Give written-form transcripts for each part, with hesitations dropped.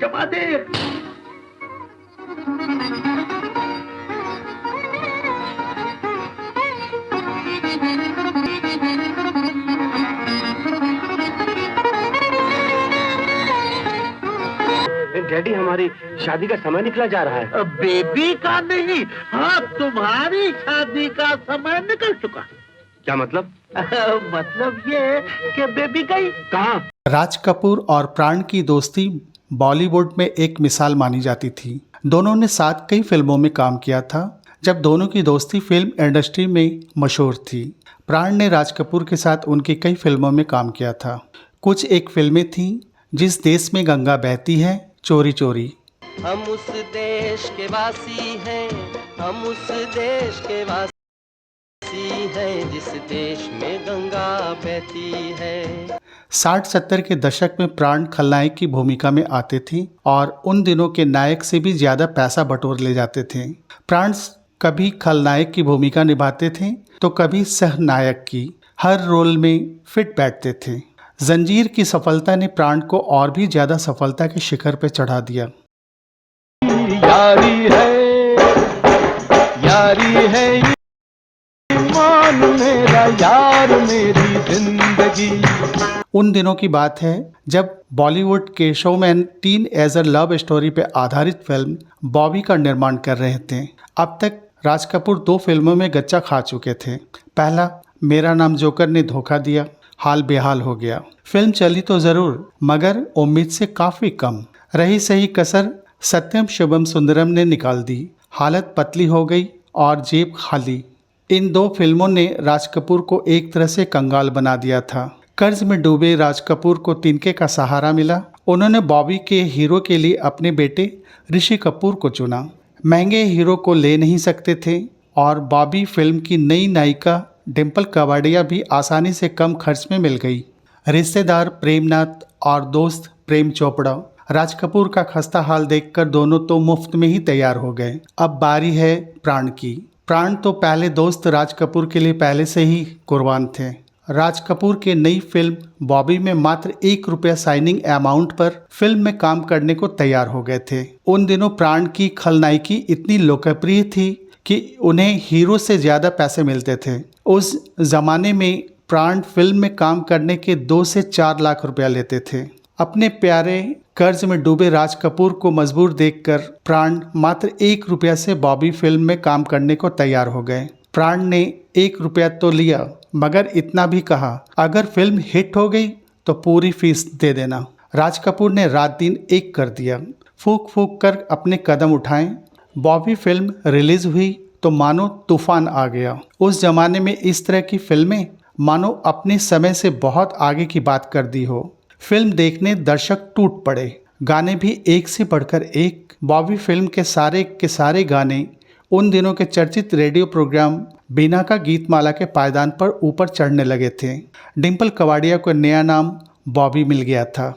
जमा दे। डैडी, हमारी शादी का समय निकला जा रहा है। बेबी का नहीं, हाँ तुम्हारी शादी का समय निकल चुका। क्या मतलब? मतलब ये कि बेबी गई। कहाँ? राज कपूर और प्राण की दोस्ती बॉलीवुड में एक मिसाल मानी जाती थी। दोनों ने साथ कई फिल्मों में काम किया था, जब दोनों की दोस्ती फिल्म इंडस्ट्री में मशहूर थी। प्राण ने राज कपूर के साथ उनकी कई फिल्मों में काम किया था। कुछ एक फिल्में थीं, जिस देश में गंगा बहती है, चोरी चोरी, हम उस देश के वासी हैं, हम उस देश के वासी हैं, जिस देश में गंगा बहती है। 60-70 के दशक में प्राण खलनायक की भूमिका में आते थे और उन दिनों के नायक से भी ज़्यादा पैसा बटोर ले जाते थे। प्राण कभी खलनायक की भूमिका निभाते थे तो कभी सहनायक की। हर रोल में फिट बैठते थे। जंजीर की सफलता ने प्राण को और भी ज़्यादा सफलता के शिखर पर चढ़ा दिया। यारी है मान मेरा यार मेरी जिंदगी। उन दिनों की बात है जब बॉलीवुड के showman teenager love story पर आधारित फिल्म बॉबी का निर्माण कर रहे थे। अब तक राज कपूर 2 फिल्मों में गच्चा खा चुके थे। पहला मेरा नाम जोकर ने धोखा दिया, हाल बेहाल हो गया। फिल्म चली तो जरूर, मगर उम्मीद से काफी कम। रही सही कसर सत्यम शुभम सुंदरम ने निकाल दी। हालत पतली हो गई और जेब खाली। इन 2 फिल्मों ने राज कपूर को एक तरह से कंगाल बना दिया था। कर्ज में डूबे राज कपूर को तिनके का सहारा मिला। उन्होंने बॉबी के हीरो के लिए अपने बेटे ऋषि कपूर को चुना। महंगे हीरो को ले नहीं सकते थे और बॉबी फिल्म की नई नायिका डिम्पल कपाड़िया भी आसानी से कम खर्च में मिल गई। रिश्तेदार प्रेमनाथ और दोस्त प्रेम चोपड़ा राज कपूर का खस्ता हाल देखकर दोनों तो मुफ्त में ही तैयार हो गए। अब बारी है प्राण की। प्राण तो पहले दोस्त राज कपूर के लिए पहले से ही कुर्बान थे। राज कपूर के नई फिल्म बॉबी में मात्र ₹1 साइनिंग अमाउंट पर फिल्म में काम करने को तैयार हो गए थे। उन दिनों प्राण की खलनायकी इतनी लोकप्रिय थी कि उन्हें हीरो से ज़्यादा पैसे मिलते थे। उस जमाने में प्राण फिल्म में काम करने के 2 से 4 लाख रुपया लेते थे। अपने प्यारे कर्ज में डूबे राज कपूर को मजबूर देखकर प्राण मात्र ₹1 से बॉबी फिल्म में काम करने को तैयार हो गए। प्राण ने ₹1 तो लिया, मगर इतना भी कहा, अगर फिल्म हिट हो गई तो पूरी फीस दे देना। राज कपूर ने रात दिन एक कर दिया। फूक फूक कर अपने कदम उठाए। बॉबी फिल्म रिलीज हुई तो मानो तूफान आ गया। उस जमाने में इस तरह की फिल्में मानो अपने समय से बहुत आगे की बात कर दी हो। फिल्म देखने दर्शक टूट पड़े। गाने भी एक से बढ़कर एक। बॉबी फिल्म के सारे गाने उन दिनों के चर्चित रेडियो प्रोग्राम बीना का गीतमाला के पायदान पर ऊपर चढ़ने लगे थे। डिम्पल कपाड़िया को नया नाम बॉबी मिल गया था।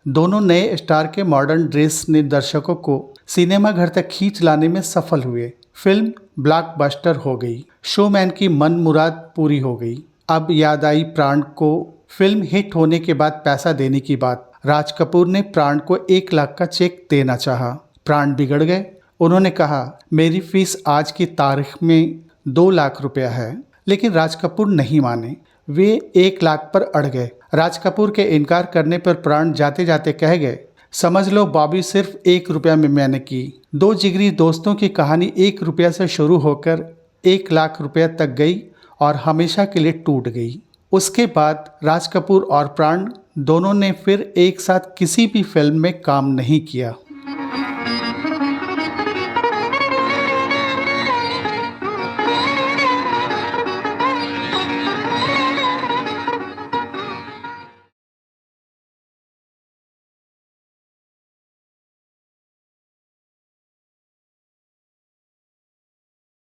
दोनों नए स्टार के मॉडर्न ड्रेस ने दर्शकों को सिनेमा घर तक खींच लाने में सफल हुए। फिल्म ब्लॉकबस्टर हो गई। शोमैन की मन मुराद पूरी हो गई। अब याद आई प्राण को फिल्म हिट होने के बाद पैसा देने की बात। राज कपूर ने प्राण को 1 लाख का चेक देना चाहा। प्राण बिगड़ गए। उन्होंने कहा, मेरी फीस आज की तारीख में 2 लाख रुपया है। लेकिन राज कपूर नहीं माने। वे 1 लाख पर अड़ गए। राज कपूर के इनकार करने पर प्राण जाते जाते कह गए, समझ लो बॉबी सिर्फ ₹1 में मैंने की। 2 जिगरी दोस्तों की कहानी ₹1 से शुरू होकर 1 लाख रुपया तक गई और हमेशा के लिए टूट गई। उसके बाद राज कपूर और प्राण दोनों ने फिर एक साथ किसी भी फिल्म में काम नहीं किया।